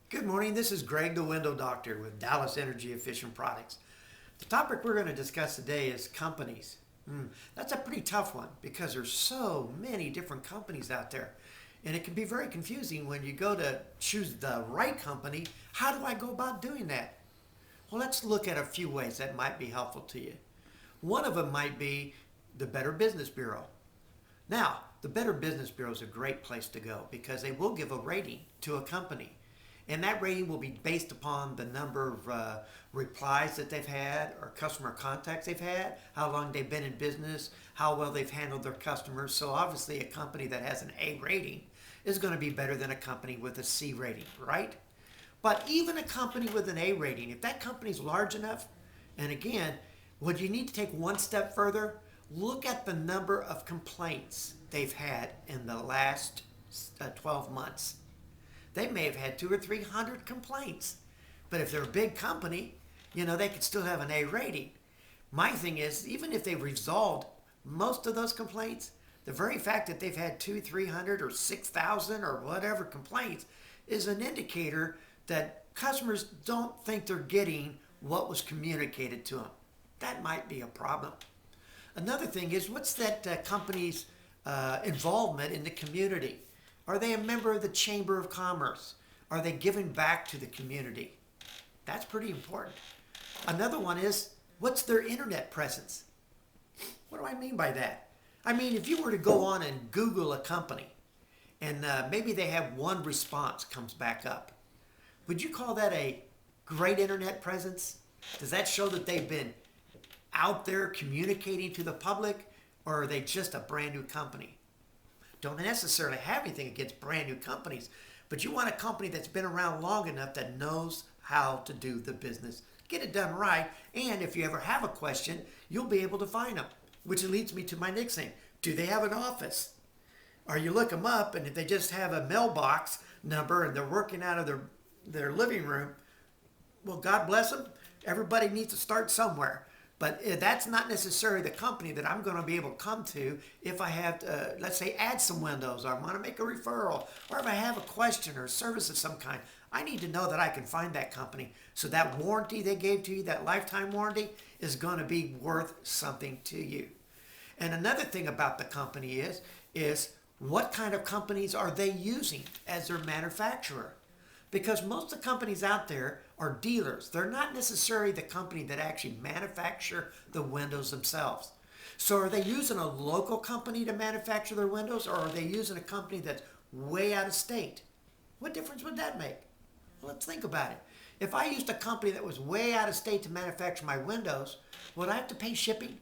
Good morning, this is Gregg the Window Doctor with Dallas Energy Efficient Products. The topic we're going to discuss today is companies. That's a pretty tough one because there's so many different companies out there. And it can be very confusing when you go to choose the right company. How do I go about doing that? Well, let's look at a few ways that might be helpful to you. One of them might be the Better Business Bureau. Now, the Better Business Bureau is a great place to go because they will give a rating to a company. And that rating will be based upon the number of replies that they've had or customer contacts they've had, how long they've been in business, how well they've handled their customers. So obviously a company that has an A rating is going to be better than a company with a C rating, right? But even a company with an A rating, if that company's large enough, and again, what you need to take one step further, look at the number of complaints they've had in the last 12 months. They may have had 200 or 300 complaints. But if they're a big company, they could still have an A rating. My thing is, even if they've resolved most of those complaints, the very fact that they've had 200, 300 or 6,000 or whatever complaints is an indicator that customers don't think they're getting what was communicated to them. That might be a problem. Another thing is, what's that company's involvement in the community? Are they a member of the Chamber of Commerce? Are they giving back to the community? That's pretty important. Another one is, what's their internet presence? What do I mean by that? I mean, if you were to go on and Google a company and maybe they have one response comes back up, would you call that a great internet presence? Does that show that they've been out there communicating to the public, or are they just a brand new company? Don't necessarily have anything against brand new companies, but you want a company that's been around long enough that knows how to do the business. Get it done right, and if you ever have a question, you'll be able to find them, which leads me to my next thing. Do they have an office? Or you look them up, and if they just have a mailbox number and they're working out of their living room, well, God bless them. Everybody needs to start somewhere. But that's not necessarily the company that I'm going to be able to come to if I have to, let's say, add some windows, or I want to make a referral, or if I have a question or a service of some kind. I need to know that I can find that company. So that warranty they gave to you, that lifetime warranty, is going to be worth something to you. And another thing about the company is what kind of companies are they using as their manufacturer? Because most of the companies out there are dealers. They're not necessarily the company that actually manufacture the windows themselves. So are they using a local company to manufacture their windows, or are they using a company that's way out of state? What difference would that make? Well, let's think about it. If I used a company that was way out of state to manufacture my windows, would I have to pay shipping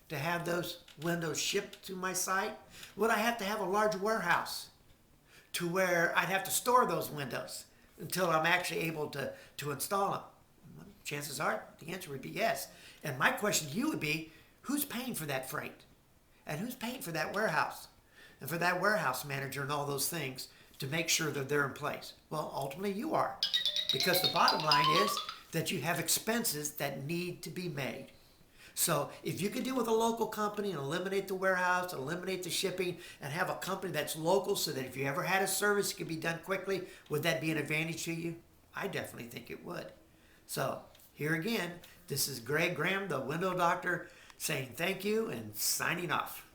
to have those windows shipped to my site? Would I have to have a large warehouse to where I'd have to store those windows until I'm actually able to install them? Chances are the answer would be yes. And my question to you would be, who's paying for that freight? And who's paying for that warehouse? And for that warehouse manager and all those things to make sure that they're in place? Well, ultimately you are. Because the bottom line is that you have expenses that need to be made. So if you could deal with a local company and eliminate the warehouse, eliminate the shipping, and have a company that's local so that if you ever had a service, it could be done quickly, would that be an advantage to you? I definitely think it would. So here again, this is Gregg Graham, the Window Doctor, saying thank you and signing off.